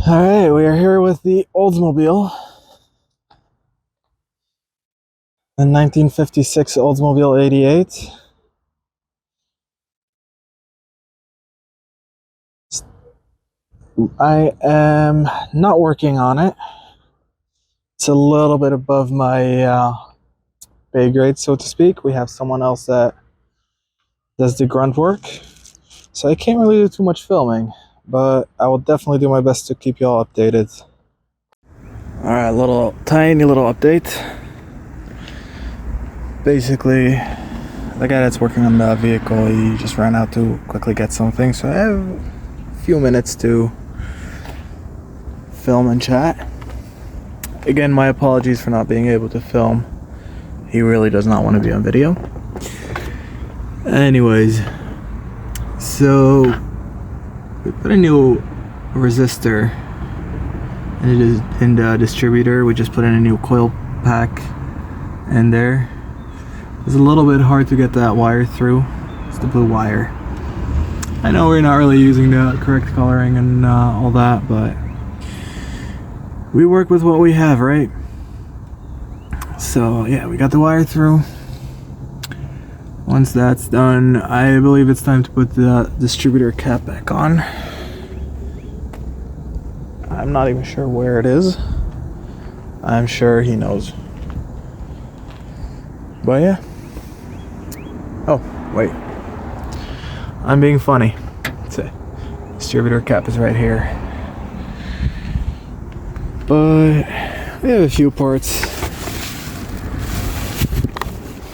Alright, we are here with the Oldsmobile. The 1956 Oldsmobile 88. I am not working on it. It's a little bit above my pay grade, so to speak. We have someone else that does the grunt work. So I can't really do too much filming, but I will definitely do my best to keep you all updated. Alright, tiny little update. Basically, the guy that's working on the vehicle, he just ran out to quickly get something, so I have a few minutes to film and chat. Again, my apologies for not being able to film. He really does not want to be on video. Anyways, so we put a new resistor in the distributor. We just put in a new coil pack in there. It's a little bit hard to get that wire through. It's the blue wire. I know we're not really using the correct coloring and all that, but we work with what we have, right? So yeah, we got the wire through. Once that's done, I believe it's time to put the distributor cap back on. I'm not even sure where it is. I'm sure he knows. But yeah. Oh, wait. I'm being funny. The distributor cap is right here. But we have a few parts.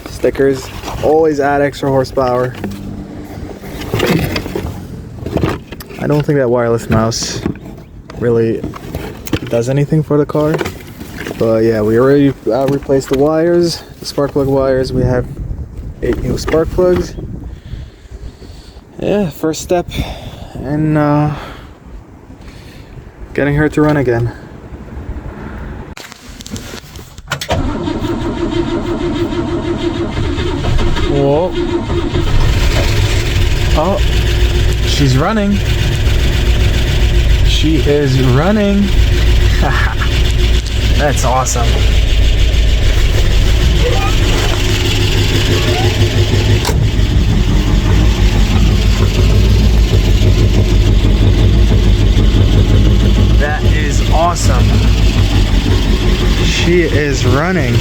Stickers. Always add extra horsepower. I don't think that wireless mouse really does anything for the car. But yeah, we already replaced the wires, the spark plug wires. We have 8 new spark plugs. Yeah, first step in getting her to run again. Whoa. Oh, she's running. She is running. That's awesome. That is awesome. She is running.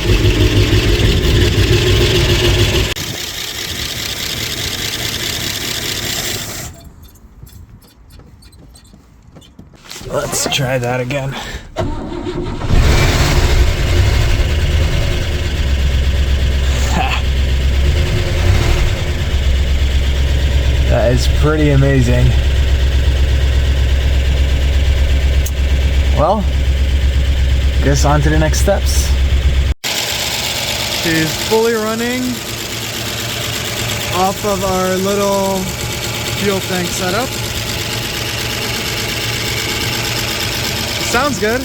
Let's try that again. That is pretty amazing. Well, guess on to the next steps. She's fully running off of our little fuel tank setup. Sounds good.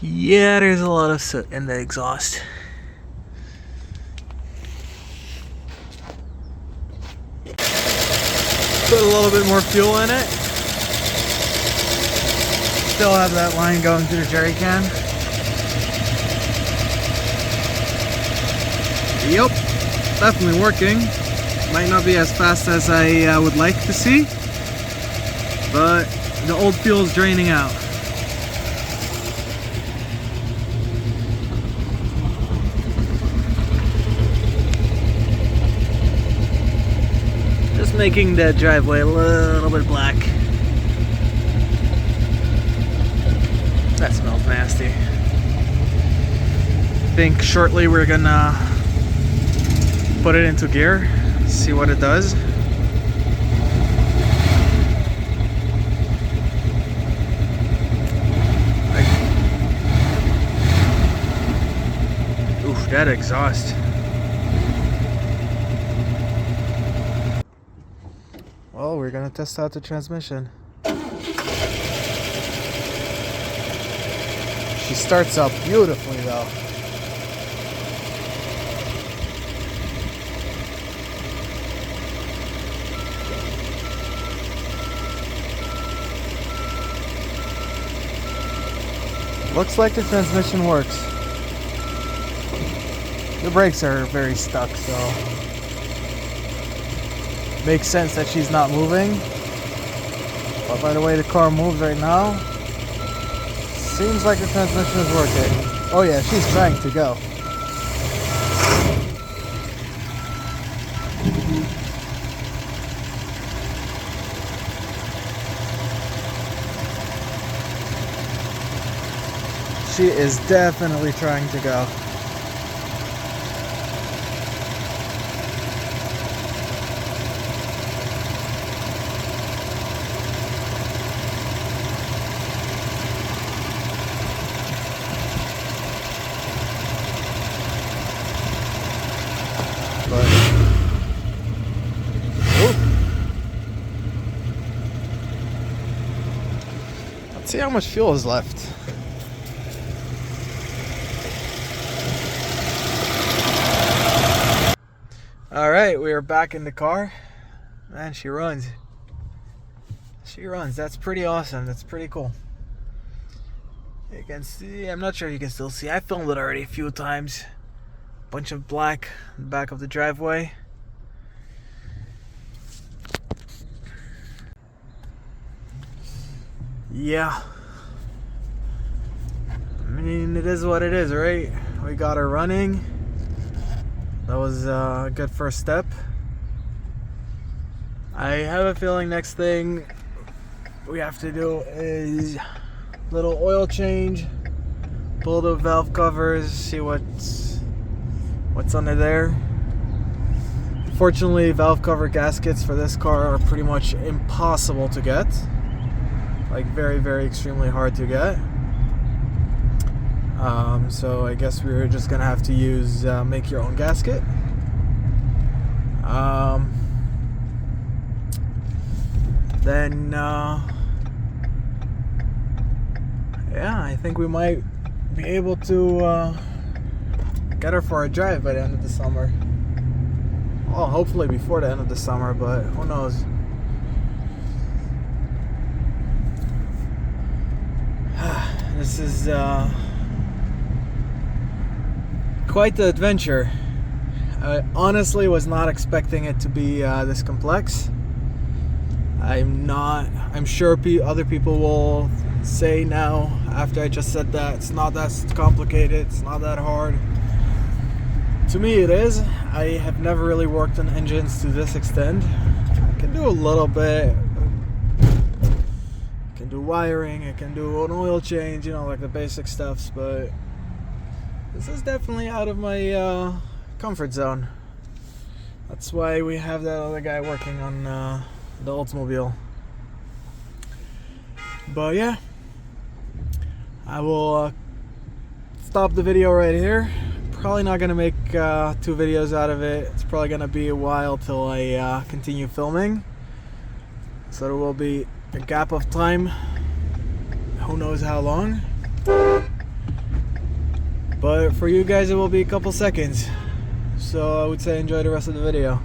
Yeah, there's a lot of soot in the exhaust. Put a little bit more fuel in it. Still have that line going to the jerry can. Yep, definitely working. Might not be as fast as I would like to see, but the old fuel is draining out. Just making the driveway a little bit black. That smells nasty. I think shortly we're gonna put it into gear, see what it does. Oof, that exhaust. Well, we're gonna test out the transmission. She starts up beautifully though. Looks like the transmission works. The brakes are very stuck, so makes sense that she's not moving. But by the way the car moves right now, seems like the transmission is working. Oh yeah, she's trying to go. She is definitely trying to go. But let's see how much fuel is left. All right, we are back in the car. Man, she runs. She runs. That's pretty awesome. That's pretty cool. You can see, I'm not sure if you can still see. I filmed it already a few times. Bunch of black in the back of the driveway. Yeah. I mean, it is what it is, right? We got her running. That was a good first step. I have a feeling next thing we have to do is little oil change, pull the valve covers, see what's under there. Fortunately, valve cover gaskets for this car are pretty much impossible to get. Like very, very extremely hard to get. So I guess we're just gonna have to use make your own gasket. Then yeah, I think we might be able to get her for a drive by the end of the summer. Well, hopefully before the end of the summer, but who knows. This is quite the adventure. I honestly was not expecting it to be this complex. I'm sure other people will say now, after I just said that, it's not that complicated, it's not that hard. To me it is. I have never really worked on engines to this extent. I can do a little bit. I can do wiring, I can do an oil change, you know, like the basic stuffs, but this is definitely out of my comfort zone. That's why we have that other guy working on the Oldsmobile. But yeah, I will stop the video right here. Probably not gonna make 2 videos out of it. It's probably gonna be a while till I continue filming, so there will be a gap of time, who knows how long, but for you guys it will be a couple seconds. So I would say enjoy the rest of the video.